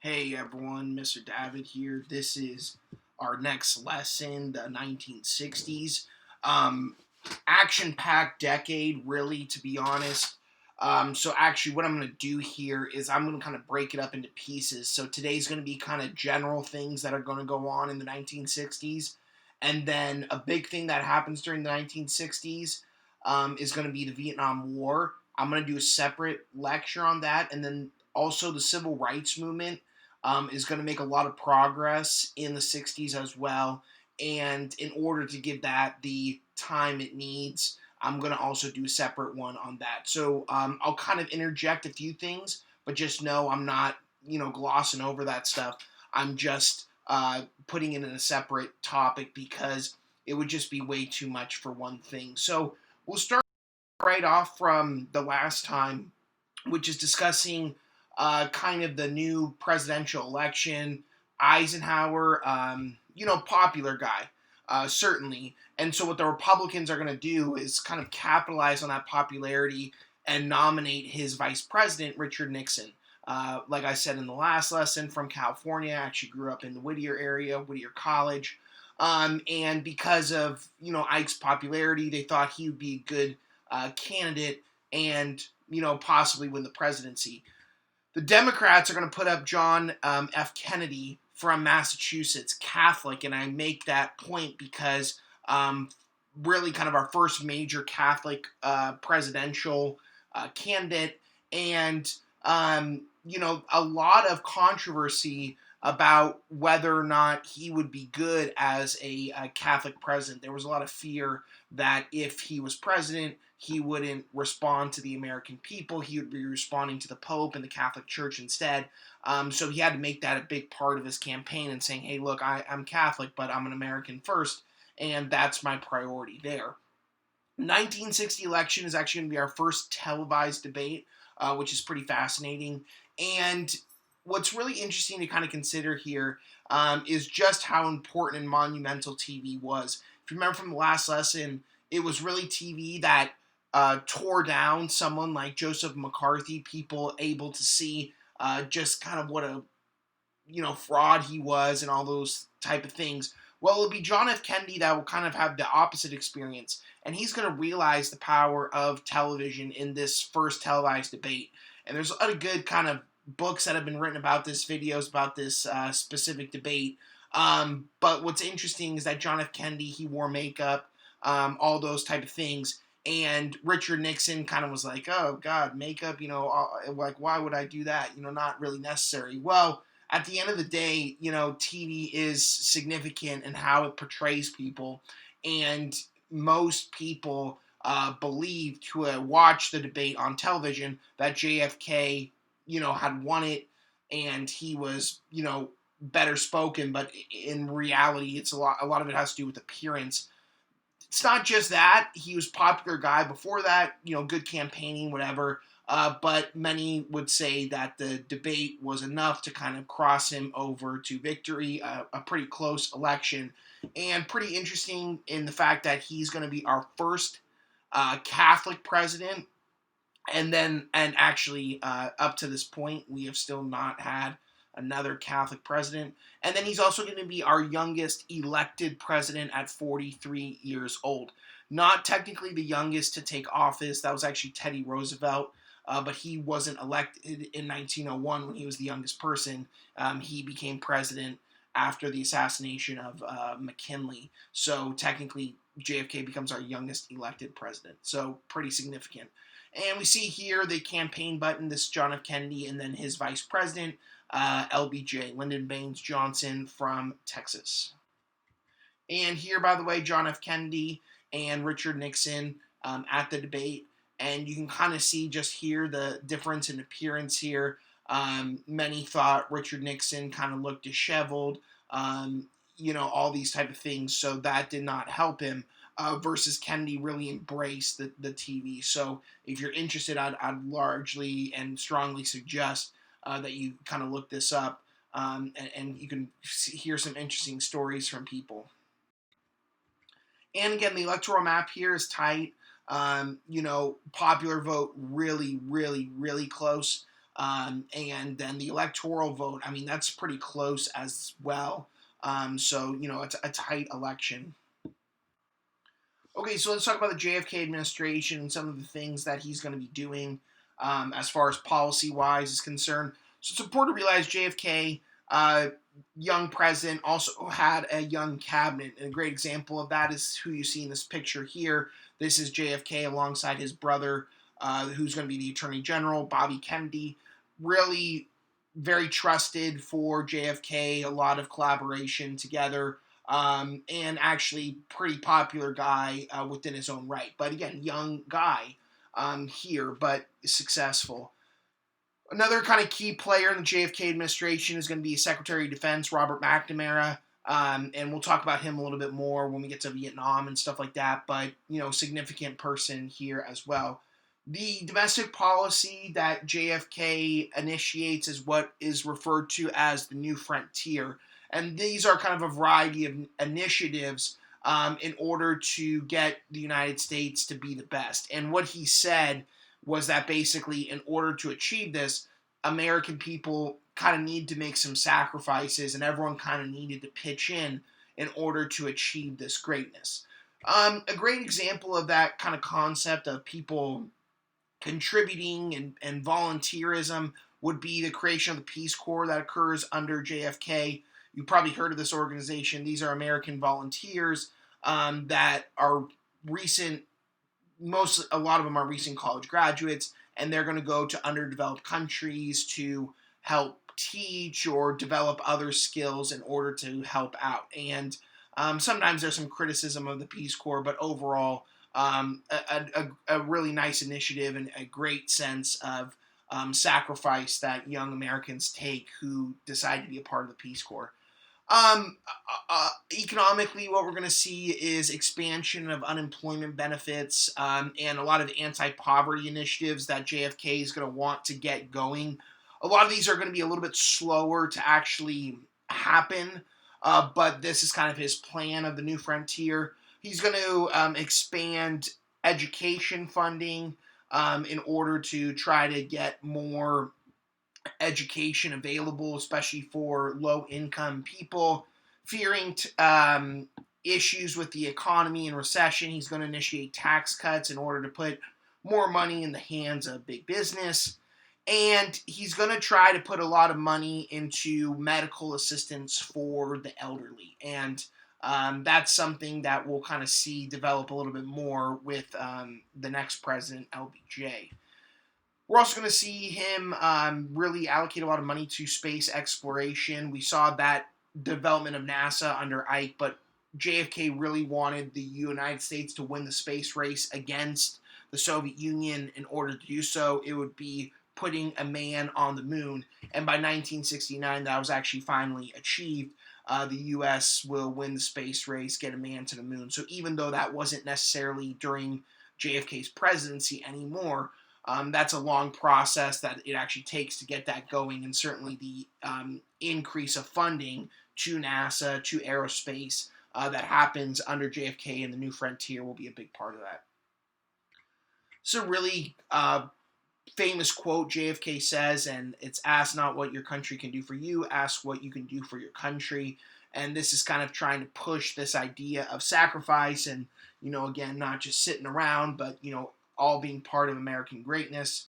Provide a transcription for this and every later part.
Hey everyone, Mr. Davitt here. This is our next lesson, the 1960s. Um, Action-packed decade, really, to be honest. So actually what I'm going to do here is I'm going to kind of break it up into pieces. So today's going to be kind of general things that are going to go on in the 1960s. And then a big thing that happens during the 1960s is going to be the Vietnam War. I'm going to do a separate lecture on that. And then also the Civil Rights Movement is going to make a lot of progress in the 60s as well. And in order to give that the time it needs, I'm going to also do a separate one on that. So I'll kind of interject a few things, but just know I'm not, glossing over that stuff. I'm just putting it in a separate topic because it would just be way too much for one thing. So we'll start right off from the last time, which is discussing kind of the new presidential election. Eisenhower, popular guy, certainly. And so what the Republicans are going to do is kind of capitalize on that popularity and nominate his vice president, Richard Nixon. Like I said in the last lesson, from California, I actually grew up in the Whittier area, Whittier College. And because of, Ike's popularity, they thought he would be a good candidate and, possibly win the presidency. The Democrats are going to put up John F. Kennedy from Massachusetts, Catholic, and I make that point because really kind of our first major Catholic presidential candidate, and a lot of controversy about whether or not he would be good as a Catholic president. There was a lot of fear that if he was president, he wouldn't respond to the American people. He would be responding to the Pope and the Catholic Church instead. So he had to make that a big part of his campaign and saying, hey, look, I'm Catholic, but I'm an American first, and that's my priority there. 1960 election is actually going to be our first televised debate, which is pretty fascinating. And what's really interesting to kind of consider here is just how important and monumental TV was. If you remember from the last lesson, it was really TV that tore down someone like Joseph McCarthy, people able to see just kind of what a fraud he was and all those type of things. Well, it'll be John F. Kennedy that will kind of have the opposite experience, and he's going to realize the power of television in this first televised debate. And there's a lot of good kind of books that have been written about this, videos about this specific debate. But what's interesting is that John F. Kennedy, he wore makeup, all those type of things. And Richard Nixon kind of was like, oh, God, makeup, like, why would I do that? Not really necessary. Well, at the end of the day, TV is significant in how it portrays people. And most people believed who had watched the debate on television that JFK, had won it and he was, better spoken. But in reality, it's a lot of it has to do with appearance. It's not just that. He was a popular guy before that, good campaigning, whatever. But many would say that the debate was enough to kind of cross him over to victory, a pretty close election. And pretty interesting in the fact that he's going to be our first Catholic president. And actually, up to this point, we have still not had another Catholic president. And then he's also going to be our youngest elected president at 43 years old. Not technically the youngest to take office. That was actually Teddy Roosevelt. But he wasn't elected in 1901 when he was the youngest person. He became president after the assassination of McKinley. So technically, JFK becomes our youngest elected president. So pretty significant. And we see here the campaign button. This is John F. Kennedy, and then his vice president, LBJ, Lyndon B. Johnson from Texas. And here, by the way, John F. Kennedy and Richard Nixon at the debate. And you can kind of see just here the difference in appearance here. Many thought Richard Nixon kind of looked disheveled, all these type of things. So that did not help him. Versus Kennedy really embraced the TV. So if you're interested, I'd largely and strongly suggest that you kind of look this up, and you can hear some interesting stories from people. And again, the electoral map here is tight. Popular vote really, really, really close. And then the electoral vote, I mean, that's pretty close as well. So, it's a tight election. Okay, so let's talk about the JFK administration and some of the things that he's going to be doing as far as policy wise is concerned. So it's important to realize JFK, young president, also had a young cabinet. And a great example of that is who you see in this picture here. This is JFK alongside his brother, who's going to be the Attorney General, Bobby Kennedy. Really very trusted for JFK, a lot of collaboration together. And actually pretty popular guy within his own right. But again, young guy here, but successful. Another kind of key player in the JFK administration is going to be Secretary of Defense Robert McNamara. And we'll talk about him a little bit more when we get to Vietnam and stuff like that. But, significant person here as well. The domestic policy that JFK initiates is what is referred to as the New Frontier. And these are kind of a variety of initiatives in order to get the United States to be the best. And what he said was that basically, in order to achieve this, American people kind of need to make some sacrifices, and everyone kind of needed to pitch in order to achieve this greatness. A great example of that kind of concept of people contributing and volunteerism would be the creation of the Peace Corps that occurs under JFK. You've probably heard of this organization. These are American volunteers that are recent. A lot of them are recent college graduates, and they're going to go to underdeveloped countries to help teach or develop other skills in order to help out. And sometimes there's some criticism of the Peace Corps, but overall, a really nice initiative and a great sense of sacrifice that young Americans take who decide to be a part of the Peace Corps. Economically, what we're going to see is expansion of unemployment benefits and a lot of anti-poverty initiatives that JFK is going to want to get going. A lot of these are going to be a little bit slower to actually happen, but this is kind of his plan of the New Frontier. He's going to expand education funding in order to try to get more education available, especially for low-income people. Fearing issues with the economy and recession, he's going to initiate tax cuts in order to put more money in the hands of big business. And he's going to try to put a lot of money into medical assistance for the elderly. And that's something that we'll kind of see develop a little bit more with the next president, LBJ. We're also going to see him really allocate a lot of money to space exploration. We saw that development of NASA under Ike, but JFK really wanted the United States to win the space race against the Soviet Union. In order to do so, it would be putting a man on the moon. And by 1969, that was actually finally achieved. The U.S. will win the space race, get a man to the moon. So even though that wasn't necessarily during JFK's presidency anymore, that's a long process that it actually takes to get that going, and certainly the increase of funding to NASA, to aerospace, that happens under JFK and the New Frontier will be a big part of that. So really famous quote JFK says, and it's ask not what your country can do for you, ask what you can do for your country. And this is kind of trying to push this idea of sacrifice and, again, not just sitting around, but, all being part of American greatness.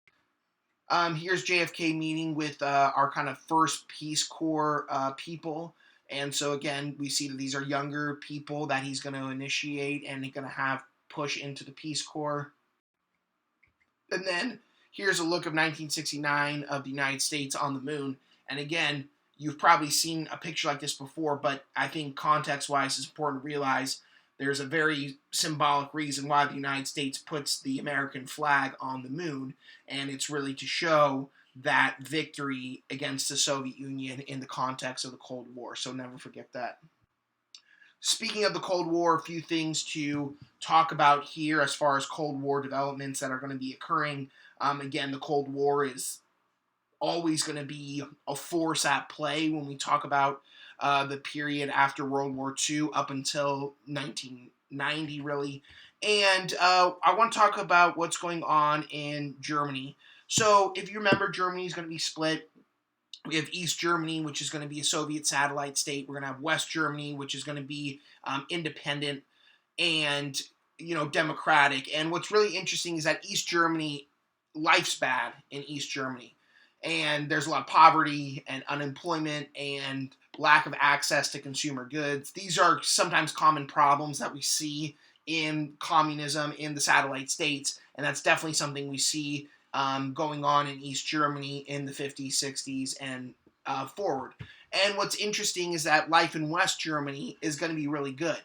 Here's JFK meeting with our kind of first Peace Corps people. And so, again, we see that these are younger people that he's going to initiate and he's going to have push into the Peace Corps. And then here's a look of 1969 of the United States on the moon. And again, you've probably seen a picture like this before, but I think context-wise it's important to realize there's a very symbolic reason why the United States puts the American flag on the moon, and it's really to show that victory against the Soviet Union in the context of the Cold War. So never forget that. Speaking of the Cold War, a few things to talk about here as far as Cold War developments that are going to be occurring. Again, the Cold War is always going to be a force at play when we talk about the period after World War II up until 1990, really. And I want to talk about what's going on in Germany. So if you remember, Germany is going to be split. We have East Germany, which is going to be a Soviet satellite state. We're going to have West Germany, which is going to be independent and democratic. And what's really interesting is that East Germany, life's bad in East Germany, and there's a lot of poverty and unemployment and lack of access to consumer goods. These are sometimes common problems that we see in communism in the satellite states, and that's definitely something we see going on in East Germany in the 50s, 60s, and forward. And what's interesting is that life in West Germany is going to be really good.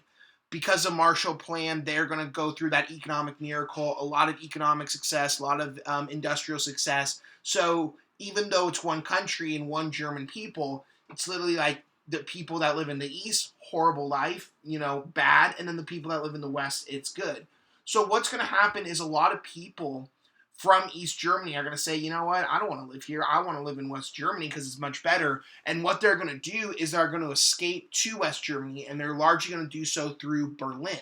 Because of Marshall Plan, they're going to go through that economic miracle, a lot of economic success, a lot of industrial success. So even though it's one country and one German people, it's literally like the people that live in the East, horrible life, bad, and then the people that live in the West, it's good. So what's going to happen is a lot of people from East Germany are going to say, you know what, I don't want to live here. I want to live in West Germany because it's much better. And what they're going to do is they're going to escape to West Germany, and they're largely going to do so through Berlin.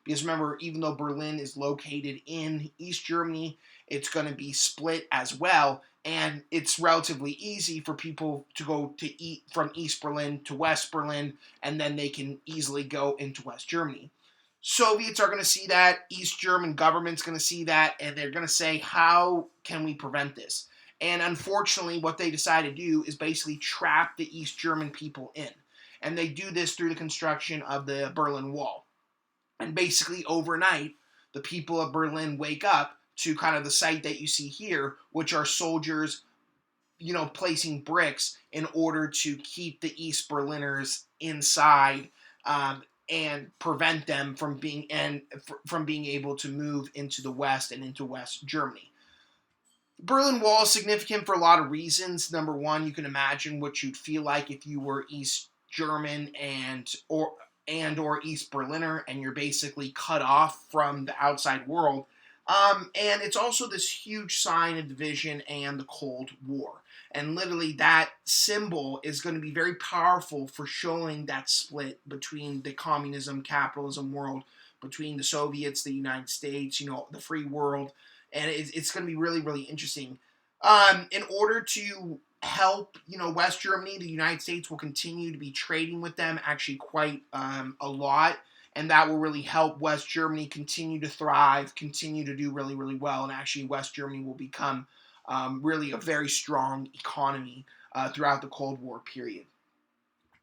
Because remember, even though Berlin is located in East Germany, it's going to be split as well. And it's relatively easy for people to go from East Berlin to West Berlin, and then they can easily go into West Germany. Soviets are going to see that, East German government's going to see that, and they're going to say, how can we prevent this? And unfortunately, what they decide to do is basically trap the East German people in. And they do this through the construction of the Berlin Wall. And basically, overnight, the people of Berlin wake up to kind of the sight that you see here, which are soldiers, placing bricks in order to keep the East Berliners inside, and prevent them from being able to move into the West and into West Germany. The Berlin Wall is significant for a lot of reasons. Number one, you can imagine what you'd feel like if you were East German or East Berliner, and you're basically cut off from the outside world. And it's also this huge sign of division and the Cold War. And literally that symbol is going to be very powerful for showing that split between the communism, capitalism world, between the Soviets, the United States, the free world. And it's going to be really, really interesting. In order to help, West Germany, the United States will continue to be trading with them actually quite a lot. And that will really help West Germany continue to thrive, continue to do really, really well. And actually, West Germany will become really a very strong economy throughout the Cold War period.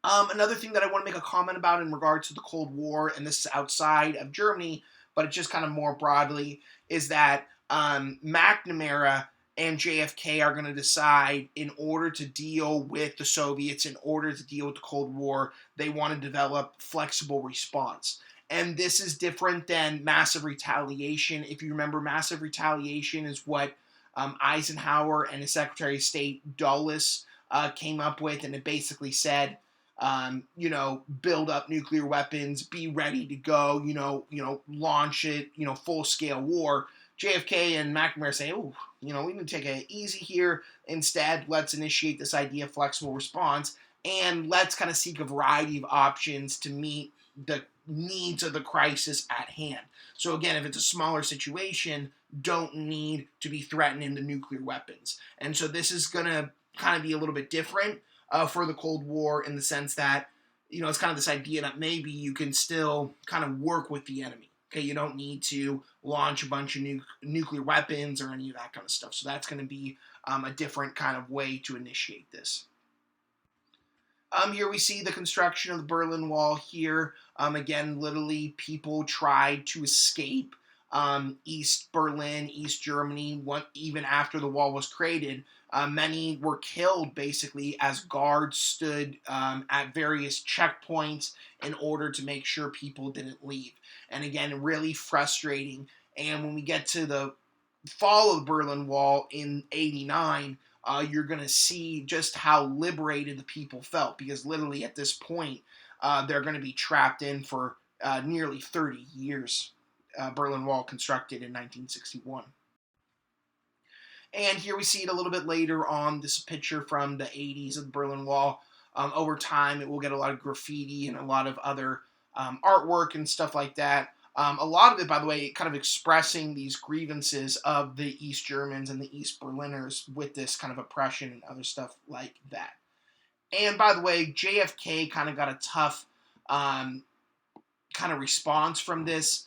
Another thing that I want to make a comment about in regards to the Cold War, and this is outside of Germany, but it's just kind of more broadly, is that McNamara and JFK are going to decide, in order to deal with the Soviets, in order to deal with the Cold War, they want to develop flexible response. And this is different than massive retaliation. If you remember, massive retaliation is what Eisenhower and his Secretary of State Dulles came up with, and it basically said, build up nuclear weapons, be ready to go, launch it, full-scale war. JFK and McNamara say, we need to take it easy here. Instead, let's initiate this idea of flexible response, and let's kind of seek a variety of options to meet the needs of the crisis at hand. So again, if it's a smaller situation, don't need to be threatening the nuclear weapons. And so this is going to kind of be a little bit different for the Cold War, in the sense that, it's kind of this idea that maybe you can still kind of work with the enemy. Okay, you don't need to launch a bunch of nuclear weapons or any of that kind of stuff. So that's going to be a different kind of way to initiate this. Here we see the construction of the Berlin Wall here. Again, literally, people tried to escape East Berlin, East Germany, even after the wall was created. Many were killed, basically, as guards stood at various checkpoints in order to make sure people didn't leave. And again, really frustrating. And when we get to the fall of the Berlin Wall in '89, you're going to see just how liberated the people felt, because literally at this point, they're going to be trapped in for nearly 30 years. Berlin Wall constructed in 1961. And here we see it a little bit later on, this picture from the 80s of the Berlin Wall. Over time, it will get a lot of graffiti and a lot of other artwork and stuff like that. A lot of it, by the way, kind of expressing these grievances of the East Germans and the East Berliners with this kind of oppression and other stuff like that. And by the way, JFK kind of got a tough kind of response from this.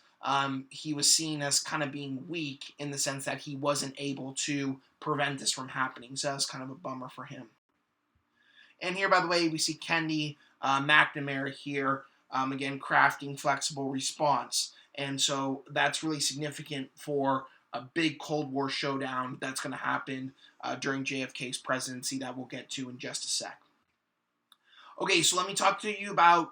He was seen as kind of being weak in the sense that he wasn't able to prevent this from happening. So that was kind of a bummer for him. And here, by the way, we see Kennedy, McNamara here, again, crafting flexible response. And so that's really significant for a big Cold War showdown that's going to happen during JFK's presidency that we'll get to in just a sec. Okay, so let me talk to you about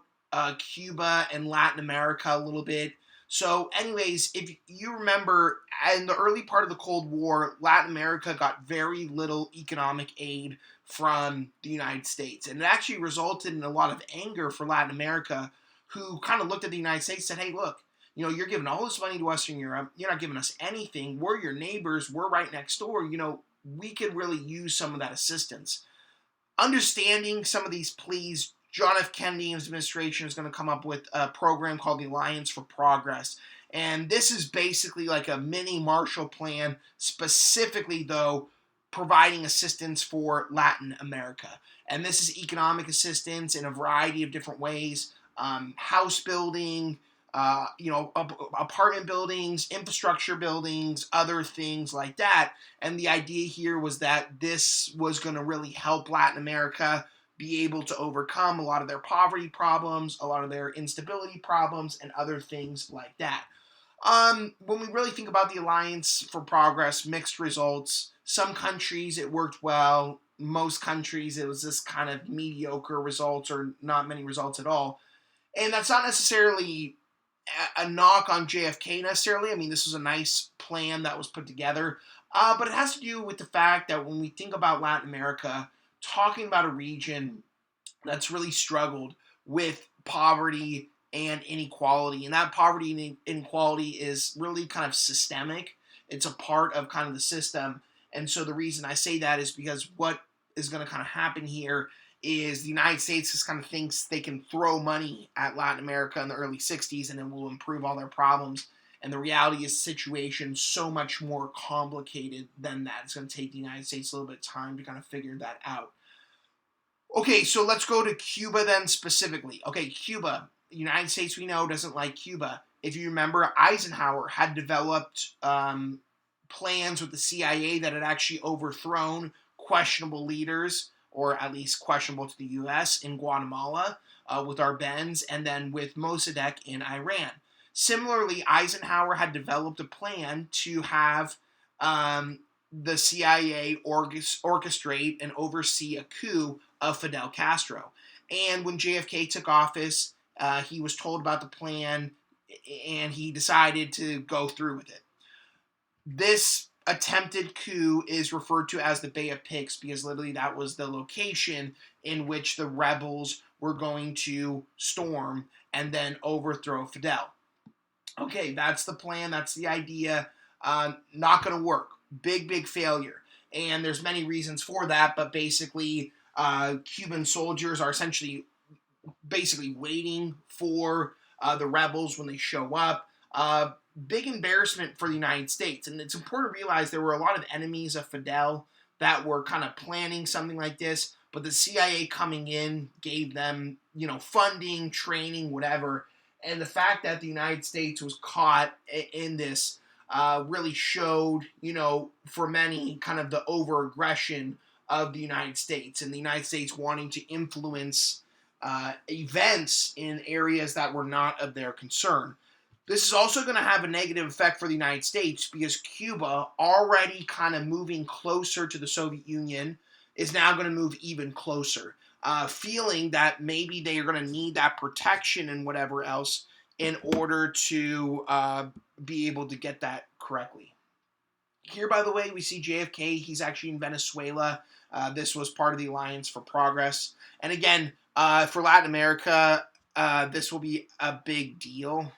Cuba and Latin America a little bit. So, anyways, if you remember, in the early part of the Cold War, Latin America got very little economic aid from the United States. And it actually resulted in a lot of anger for Latin America, who kind of looked at the United States and said, hey, look, you know, you're giving all this money to Western Europe. You're not giving us anything. We're your neighbors. We're right next door. You know, we could really use some of that assistance. Understanding some of these pleas, John F. Kennedy and his administration is going to come up with a program called the Alliance for Progress. And this is basically like a mini Marshall Plan, specifically, though, providing assistance for Latin America. And this is economic assistance in a variety of different ways, house building, apartment buildings, infrastructure buildings, other things like that. And the idea here was that this was going to really help Latin America be able to overcome a lot of their poverty problems, a lot of their instability problems, and other things like that. When we really think about the Alliance for Progress, mixed results. Some countries it worked well. Most countries it was this kind of mediocre results or not many results at all. And that's not necessarily a knock on JFK necessarily. I mean, this was a nice plan that was put together. But it has to do with the fact that when we think about Latin America, talking about a region that's really struggled with poverty and inequality. And that poverty and inequality is really kind of systemic. It's a part of kind of the system. And so the reason I say that is because what is going to kind of happen here is the United States just kind of thinks they can throw money at Latin America in the early 60s and it will improve all their problems. And the reality is the situation so much more complicated than that. It's going to take the United States a little bit of time to kind of figure that out. Okay, so let's go to Cuba then specifically. Okay, Cuba, the United States we know doesn't like Cuba. If you remember, Eisenhower had developed plans with the CIA that had actually overthrown questionable leaders, or at least questionable to the U.S. in Guatemala with Arbenz, and then with Mossadegh in Iran. Similarly, Eisenhower had developed a plan to have the CIA orchestrate and oversee a coup of Fidel Castro. And when JFK took office, he was told about the plan, and he decided to go through with it. This attempted coup is referred to as the Bay of Pigs because literally that was the location in which the rebels were going to storm and then overthrow Fidel. Okay, that's the plan. That's the idea. Not going to work. Big failure. And there's many reasons for that, but basically Cuban soldiers are essentially waiting for the rebels when they show up. Big embarrassment for the United States. And it's important to realize there were a lot of enemies of Fidel that were kind of planning something like this, but the CIA coming in gave them, funding, training, whatever. And the fact that the United States was caught in this really showed, for many, kind of the over-aggression of the United States and the United States wanting to influence events in areas that were not of their concern. This is also going to have a negative effect for the United States because Cuba, already kind of moving closer to the Soviet Union, is now going to move even closer, feeling that maybe they are going to need that protection and whatever else in order to be able to get that correctly. Here, by the way, we see JFK. He's actually in Venezuela. This was part of the Alliance for Progress. And again, for Latin America, this will be a big deal.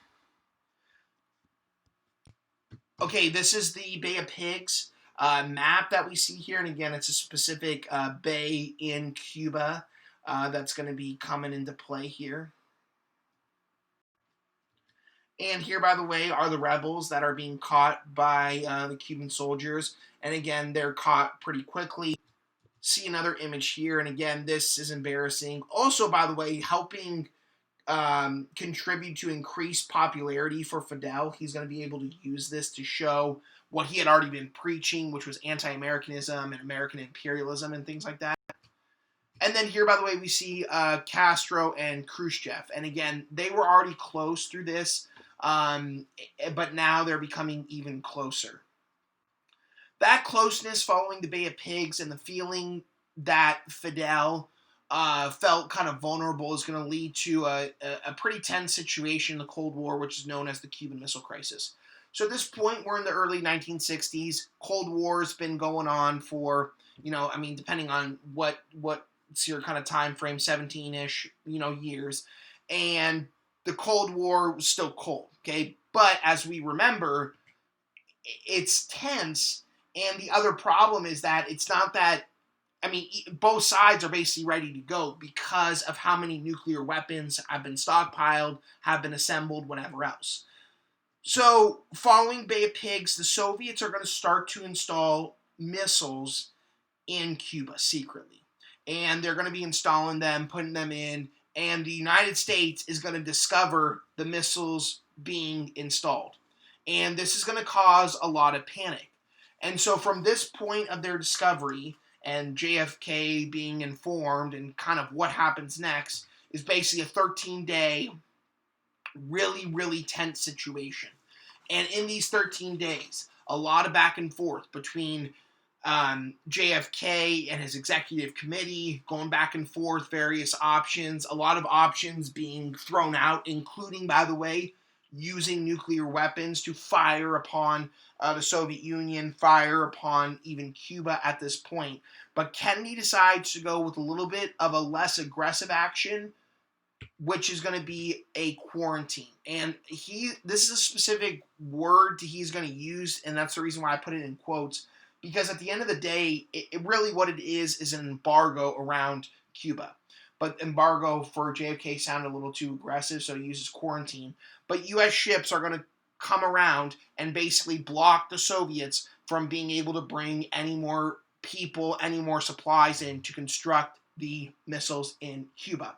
Okay, this is the Bay of Pigs map that we see here. And again, it's a specific bay in Cuba that's going to be coming into play here. And here, by the way, are the rebels that are being caught by the Cuban soldiers. And again, they're caught pretty quickly. See another image here. And again, this is embarrassing. Also, by the way, helping contribute to increased popularity for Fidel. He's going to be able to use this to show what he had already been preaching, which was anti-Americanism and American imperialism and things like that. And then here, by the way, we see Castro and Khrushchev. And again, they were already close through this, but now they're becoming even closer. That closeness following the Bay of Pigs and the feeling that Fidel felt kind of vulnerable is going to lead to a pretty tense situation in the Cold War, which is known as the Cuban Missile Crisis. So at this point, we're in the early 1960s. Cold War's been going on for, depending on what's your kind of time frame, 17-ish, years. And the Cold War was still cold, okay? But as we remember, it's tense. And the other problem is that it's not that, both sides are basically ready to go because of how many nuclear weapons have been stockpiled, have been assembled, whatever else. So, following Bay of Pigs, the Soviets are going to start to install missiles in Cuba secretly. And they're going to be installing them, putting them in, and the United States is going to discover the missiles being installed. And this is going to cause a lot of panic. And so from this point of their discovery and JFK being informed and kind of what happens next is basically a 13-day, really, really tense situation. And in these 13 days, a lot of back and forth between JFK and his executive committee, going back and forth, various options, a lot of options being thrown out, including, by the way, using nuclear weapons to fire upon the Soviet Union, fire upon even Cuba at this point. But Kennedy decides to go with a little bit of a less aggressive action, which is going to be a quarantine. And this is a specific word he's going to use, and that's the reason why I put it in quotes, because at the end of the day, it really what it is an embargo around Cuba. But embargo for JFK sounded a little too aggressive, so he uses quarantine. But U.S. ships are going to come around and basically block the Soviets from being able to bring any more people, any more supplies in to construct the missiles in Cuba.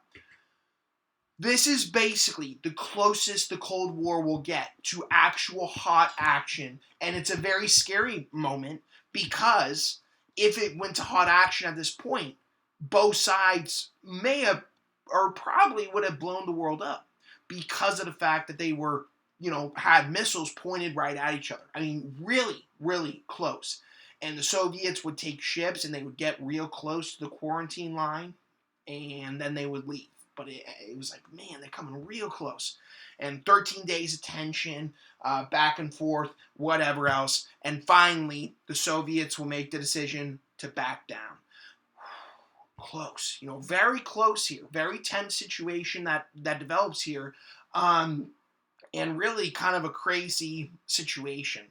This is basically the closest the Cold War will get to actual hot action, and it's a very scary moment because if it went to hot action at this point, both sides may have or probably would have blown the world up because of the fact that they were, had missiles pointed right at each other. Really, really close. And the Soviets would take ships and they would get real close to the quarantine line and then they would leave. But it was like, man, they're coming real close. And 13 days of tension, back and forth, whatever else. And finally, the Soviets will make the decision to back down. Close, very close here. Very tense situation that develops here. And really kind of a crazy situation.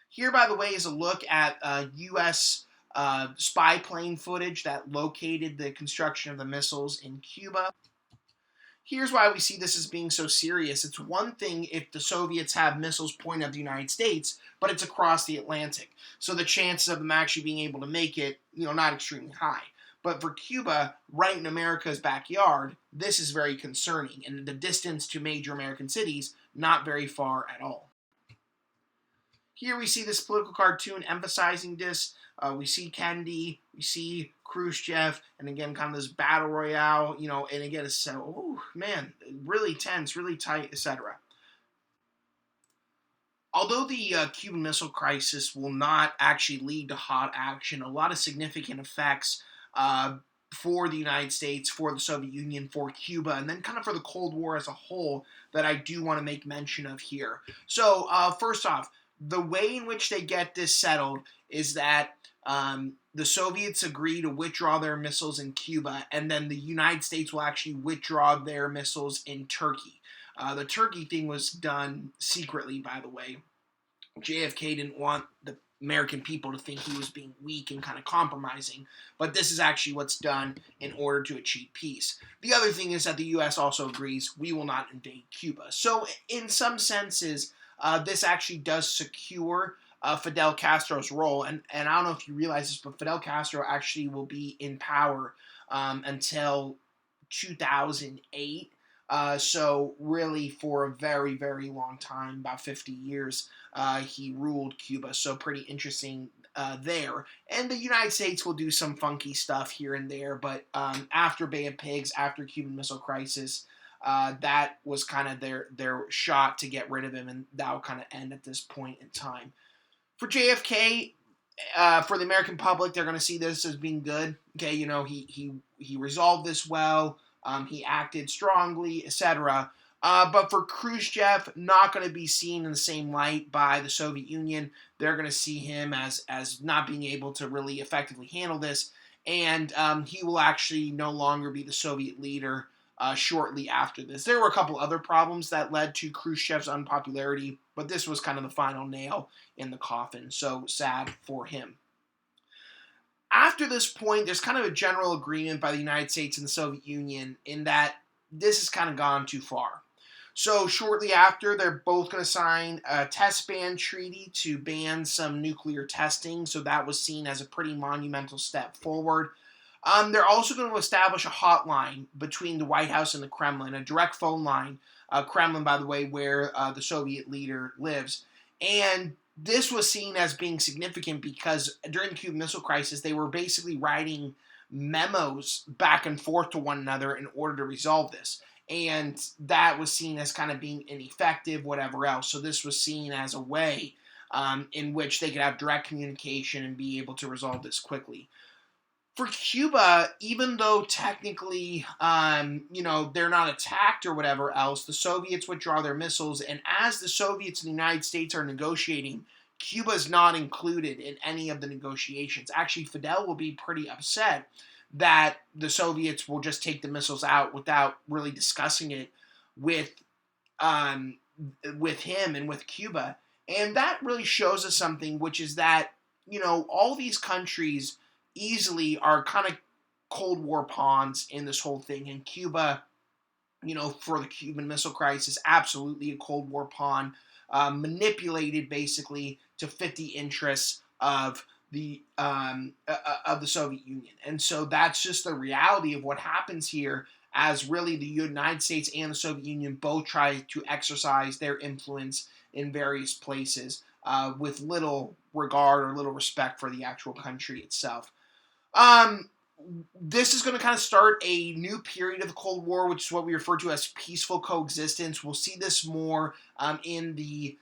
Here, by the way, is a look at U.S. Spy plane footage that located the construction of the missiles in Cuba. Here's why we see this as being so serious. It's one thing if the Soviets have missiles pointed at the United States, but it's across the Atlantic. So the chances of them actually being able to make it, not extremely high. But for Cuba, right in America's backyard, this is very concerning. And the distance to major American cities, not very far at all. Here we see this political cartoon emphasizing this. We see Kennedy, we see Khrushchev, and again, kind of this battle royale, and again, it's so, oh man, really tense, really tight, etc. Although the Cuban Missile Crisis will not actually lead to hot action, a lot of significant effects for the United States, for the Soviet Union, for Cuba, and then kind of for the Cold War as a whole that I do want to make mention of here. So, first off, the way in which they get this settled is that the Soviets agree to withdraw their missiles in Cuba, and then the United States will actually withdraw their missiles in Turkey. The Turkey thing was done secretly, by the way. JFK didn't want the American people to think he was being weak and kind of compromising. But this is actually what's done in order to achieve peace. The other thing is that the U.S. also agrees we will not invade Cuba. So in some senses, this actually does secure Fidel Castro's role. And I don't know if you realize this, but Fidel Castro actually will be in power until 2008. So really for a very, very long time, about 50 years, he ruled Cuba. So pretty interesting there. And the United States will do some funky stuff here and there, but after Bay of Pigs, after Cuban Missile Crisis, that was kind of their shot to get rid of him, and that will kind of end at this point in time. For JFK, for the American public, they're going to see this as being good. Okay, he resolved this well. He acted strongly, etc. But for Khrushchev, not going to be seen in the same light by the Soviet Union. They're going to see him as not being able to really effectively handle this, and he will actually no longer be the Soviet leader shortly after this. There were a couple other problems that led to Khrushchev's unpopularity, but this was kind of the final nail in the coffin. So sad for him. After this point, there's kind of a general agreement by the United States and the Soviet Union in that this has kind of gone too far. So shortly after, they're both going to sign a test ban treaty to ban some nuclear testing. So that was seen as a pretty monumental step forward. They're also going to establish a hotline between the White House and the Kremlin, a direct phone line. Kremlin, by the way, where the Soviet leader lives. And this was seen as being significant because during the Cuban Missile Crisis, they were basically writing memos back and forth to one another in order to resolve this. And that was seen as kind of being ineffective, whatever else. So this was seen as a way in which they could have direct communication and be able to resolve this quickly. For Cuba, even though technically, they're not attacked or whatever else, the Soviets withdraw their missiles, and as the Soviets and the United States are negotiating, Cuba is not included in any of the negotiations. Actually, Fidel will be pretty upset that the Soviets will just take the missiles out without really discussing it with him and with Cuba. And that really shows us something, which is that, all these countries easily are kind of Cold War pawns in this whole thing. And Cuba, for the Cuban Missile Crisis, absolutely a Cold War pawn, manipulated basically to fit the interests of the Soviet Union. And so that's just the reality of what happens here, as really the United States and the Soviet Union both try to exercise their influence in various places with little regard or little respect for the actual country itself. This is going to kind of start a new period of the Cold War, which is what we refer to as peaceful coexistence. We'll see this more in the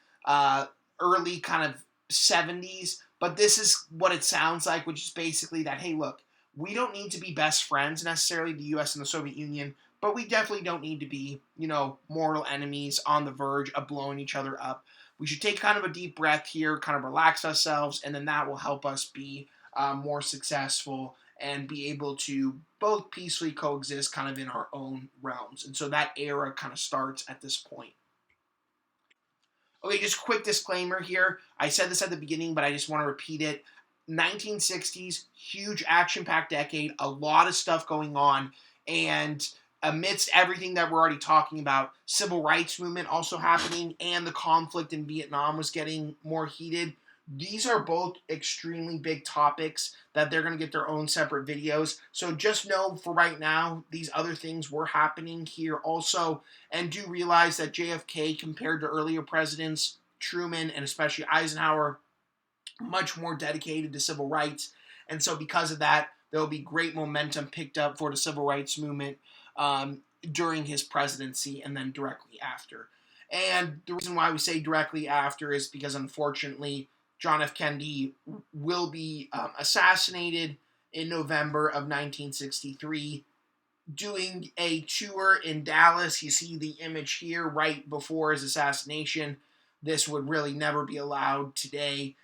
early kind of 70s, but this is what it sounds like, which is basically that, hey, look, we don't need to be best friends necessarily, the U.S. and the Soviet Union, but we definitely don't need to be, mortal enemies on the verge of blowing each other up. We should take kind of a deep breath here, kind of relax ourselves, and then that will help us be more successful and be able to both peacefully coexist kind of in our own realms. And so that era kind of starts at this point. Okay, just quick disclaimer here. I said this at the beginning, but I just want to repeat it. 1960s, huge action-packed decade, a lot of stuff going on, and amidst everything that we're already talking about, civil rights movement also happening, and the conflict in Vietnam was getting more heated. These are both extremely big topics that they're going to get their own separate videos. So just know for right now, these other things were happening here also. And do realize that JFK, compared to earlier presidents, Truman and especially Eisenhower, much more dedicated to civil rights. And so because of that, there will be great momentum picked up for the civil rights movement during his presidency and then directly after. And the reason why we say directly after is because, unfortunately, John F. Kennedy will be assassinated in November of 1963. Doing a tour in Dallas, you see the image here right before his assassination. This would really never be allowed today.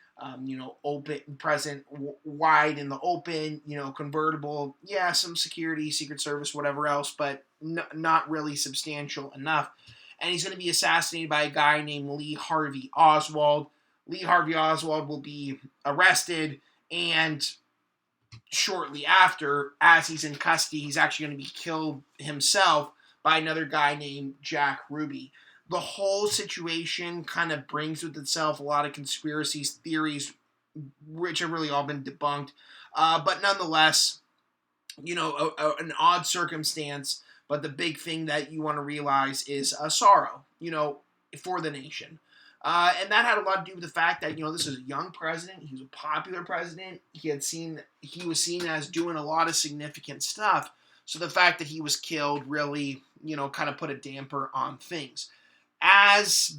Open, present, wide in the open, convertible. Yeah, some security, Secret Service, whatever else, but not really substantial enough. And he's going to be assassinated by a guy named Lee Harvey Oswald. Lee Harvey Oswald will be arrested, and shortly after, as he's in custody, he's actually going to be killed himself by another guy named Jack Ruby. The whole situation kind of brings with itself a lot of conspiracies, theories, which have really all been debunked. But nonetheless, an odd circumstance. But the big thing that you want to realize is a sorrow, for the nation. And that had a lot to do with the fact that this is a young president. He was a popular president. He was seen as doing a lot of significant stuff. So the fact that he was killed really, kind of put a damper on things. As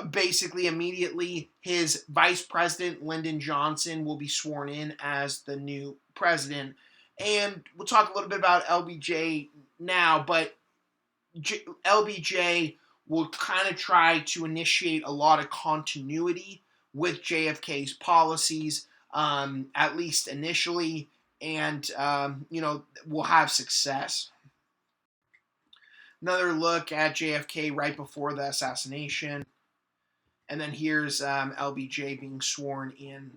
basically immediately, his vice president, Lyndon Johnson, will be sworn in as the new president. And we'll talk a little bit about LBJ now, but LBJ will kind of try to initiate a lot of continuity with JFK's policies, at least initially, and, will have success. Another look at JFK right before the assassination. And then here's LBJ being sworn in.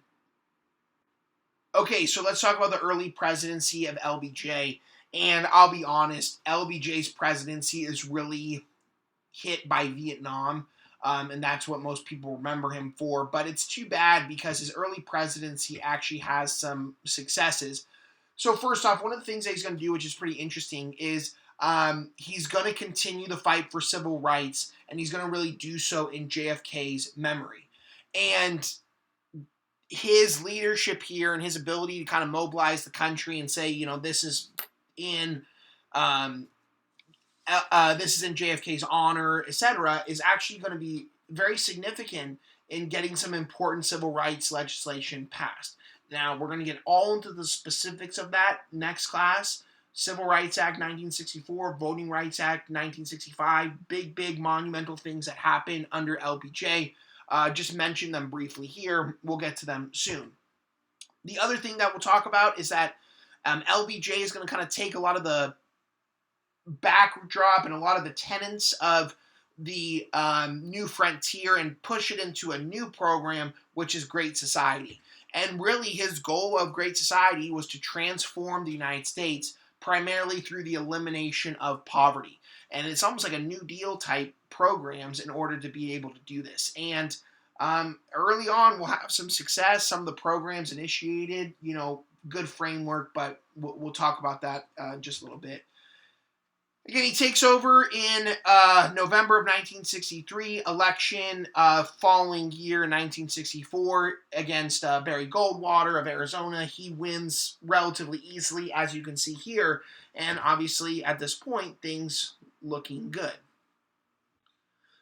Okay, so let's talk about the early presidency of LBJ. And I'll be honest, LBJ's presidency is really hit by Vietnam, and that's what most people remember him for. But it's too bad because his early presidency actually has some successes. So first off, one of the things that he's going to do, which is pretty interesting, is he's going to continue the fight for civil rights, and he's going to really do so in JFK's memory. And his leadership here and his ability to kind of mobilize the country and say, this is in JFK's honor, etc., is actually going to be very significant in getting some important civil rights legislation passed. Now, we're going to get all into the specifics of that next class. Civil Rights Act 1964, Voting Rights Act 1965, big monumental things that happen under LBJ. Just mention them briefly here. We'll get to them soon. The other thing that we'll talk about is that LBJ is going to kind of take a lot of the backdrop and a lot of the tenets of the New Frontier and push it into a new program, which is Great Society. And really his goal of Great Society was to transform the United States primarily through the elimination of poverty. And it's almost like a New Deal type programs in order to be able to do this. And early on, we'll have some success. Some of the programs initiated, good framework, but we'll talk about that just a little bit. Again, he takes over in November of 1963, election following year, 1964, against Barry Goldwater of Arizona. He wins relatively easily, as you can see here, and obviously at this point, things looking good.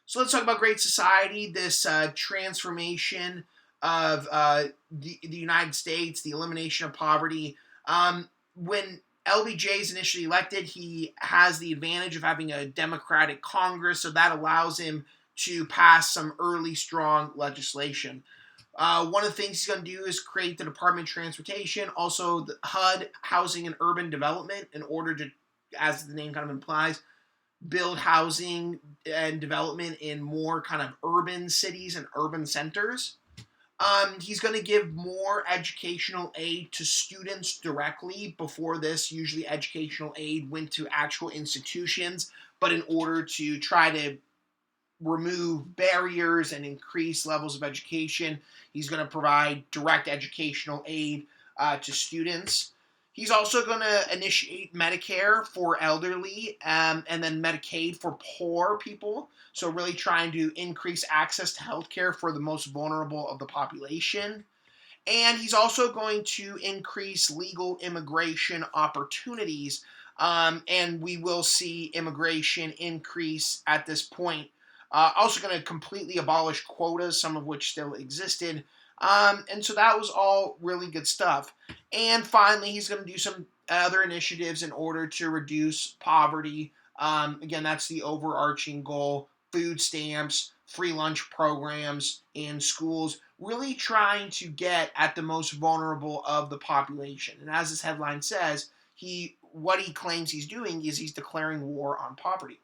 So let's talk about Great Society, this transformation of the United States, the elimination of poverty. When LBJ is initially elected, he has the advantage of having a Democratic Congress, so that allows him to pass some early strong legislation. One of the things he's going to do is create the Department of Transportation, also the HUD, Housing and Urban Development, in order to, as the name kind of implies, build housing and development in more kind of urban cities and urban centers. He's going to give more educational aid to students directly. Before this, usually educational aid went to actual institutions, but in order to try to remove barriers and increase levels of education, he's going to provide direct educational aid to students. He's also going to initiate Medicare for elderly and then Medicaid for poor people. So really trying to increase access to healthcare for the most vulnerable of the population. And he's also going to increase legal immigration opportunities. And we will see immigration increase at this point. Also going to completely abolish quotas, some of which still existed. And so that was all really good stuff. And finally, he's going to do some other initiatives in order to reduce poverty. Again, that's the overarching goal. Food stamps, free lunch programs in schools, really trying to get at the most vulnerable of the population. And as this headline says, what he claims he's doing is he's declaring war on poverty.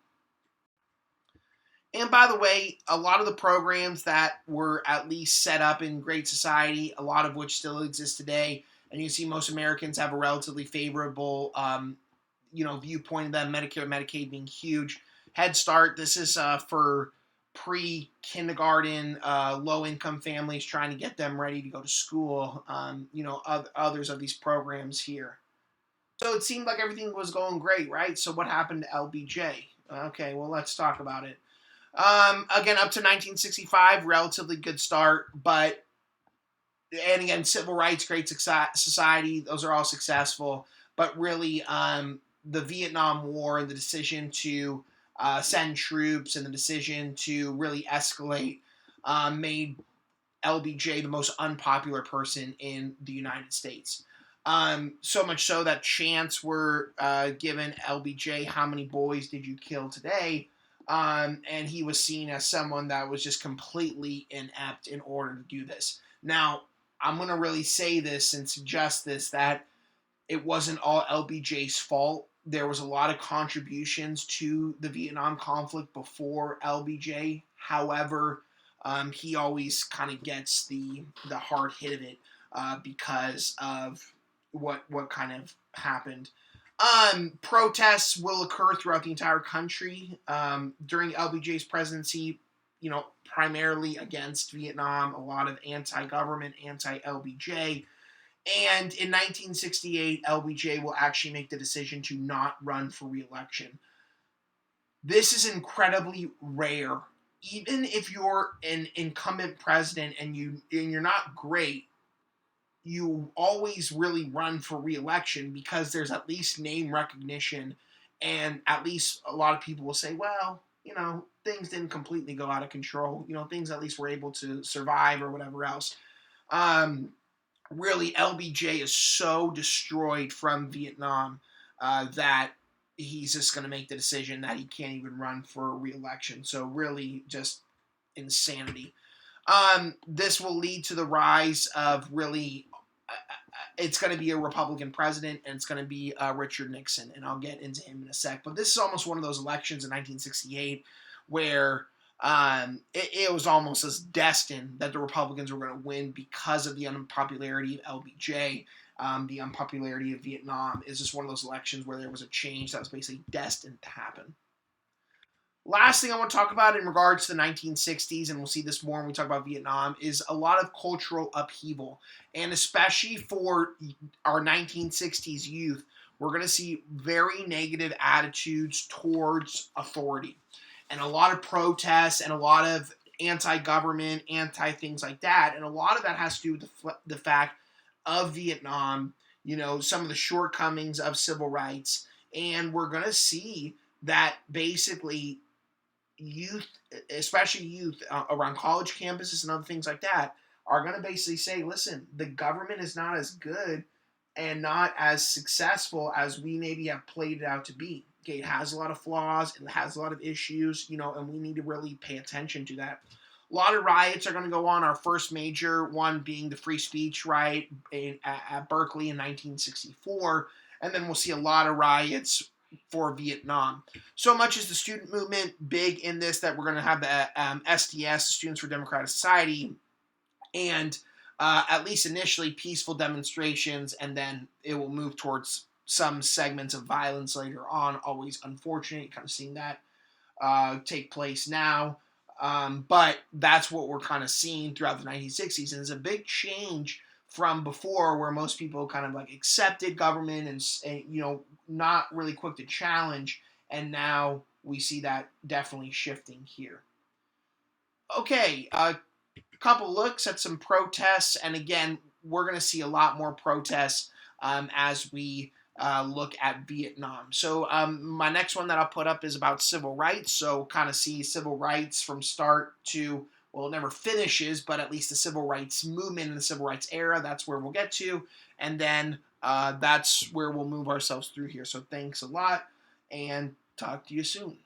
And by the way, a lot of the programs that were at least set up in Great Society, a lot of which still exist today, and you see most Americans have a relatively favorable, viewpoint of them. Medicare, Medicaid being huge. Head Start. This is for pre-kindergarten, low-income families trying to get them ready to go to school. Others of these programs here. So it seemed like everything was going great, right? So what happened to LBJ? Okay, well, let's talk about it. Again, up to 1965, relatively good start, and again, civil rights, great society, those are all successful, but really, the Vietnam War and the decision to send troops and the decision to really escalate made LBJ the most unpopular person in the United States. So much so that chants were given LBJ, how many boys did you kill today? And he was seen as someone that was just completely inept in order to do this. Now, I'm going to really say this and suggest this, that it wasn't all LBJ's fault. There was a lot of contributions to the Vietnam conflict before LBJ. However, he always kind of gets the hard hit of it because of what kind of happened. Protests will occur throughout the entire country during LBJ's presidency, primarily against Vietnam, a lot of anti-government, anti-LBJ. And in 1968, LBJ will actually make the decision to not run for re-election. This is incredibly rare. Even if you're an incumbent president and you're not great, you always really run for re-election because there's at least name recognition, and at least a lot of people will say, well, things didn't completely go out of control. Things at least were able to survive or whatever else. Really, LBJ is so destroyed from Vietnam that he's just going to make the decision that he can't even run for re-election. So really just insanity. This will lead to the rise of really, it's going to be a Republican president, and it's going to be Richard Nixon, and I'll get into him in a sec. But this is almost one of those elections in 1968 where it was almost as destined that the Republicans were going to win because of the unpopularity of LBJ. The unpopularity of Vietnam is just one of those elections where there was a change that was basically destined to happen. Last thing I want to talk about in regards to the 1960s, and we'll see this more when we talk about Vietnam, is a lot of cultural upheaval. And especially for our 1960s youth, we're going to see very negative attitudes towards authority. And a lot of protests and a lot of anti-government, anti-things like that. And a lot of that has to do with the fact of Vietnam, some of the shortcomings of civil rights. And we're going to see that basically youth, especially youth around college campuses and other things like that, are going to basically say, listen, the government is not as good and not as successful as we maybe have played it out to be. Okay, it has a lot of flaws, it has a lot of issues, and we need to really pay attention to that. A lot of riots are going to go on. Our first major one being the free speech riot at Berkeley in 1964, and then we'll see a lot of riots for Vietnam. So much is the student movement big in this that we're going to have the SDS, the Students for Democratic Society, and at least initially peaceful demonstrations, and then it will move towards some segments of violence later on. Always unfortunate, kind of seeing that take place now. But that's what we're kind of seeing throughout the 1960s, and it's a big change from before, where most people kind of like accepted government and not really quick to challenge, and now we see that definitely shifting here. Okay, a couple looks at some protests, and again, we're going to see a lot more protests as we look at Vietnam. So my next one that I'll put up is about civil rights. So kind of see civil rights from start to, well, it never finishes, but at least the civil rights movement and the civil rights era, that's where we'll get to. And then that's where we'll move ourselves through here. So thanks a lot, and talk to you soon.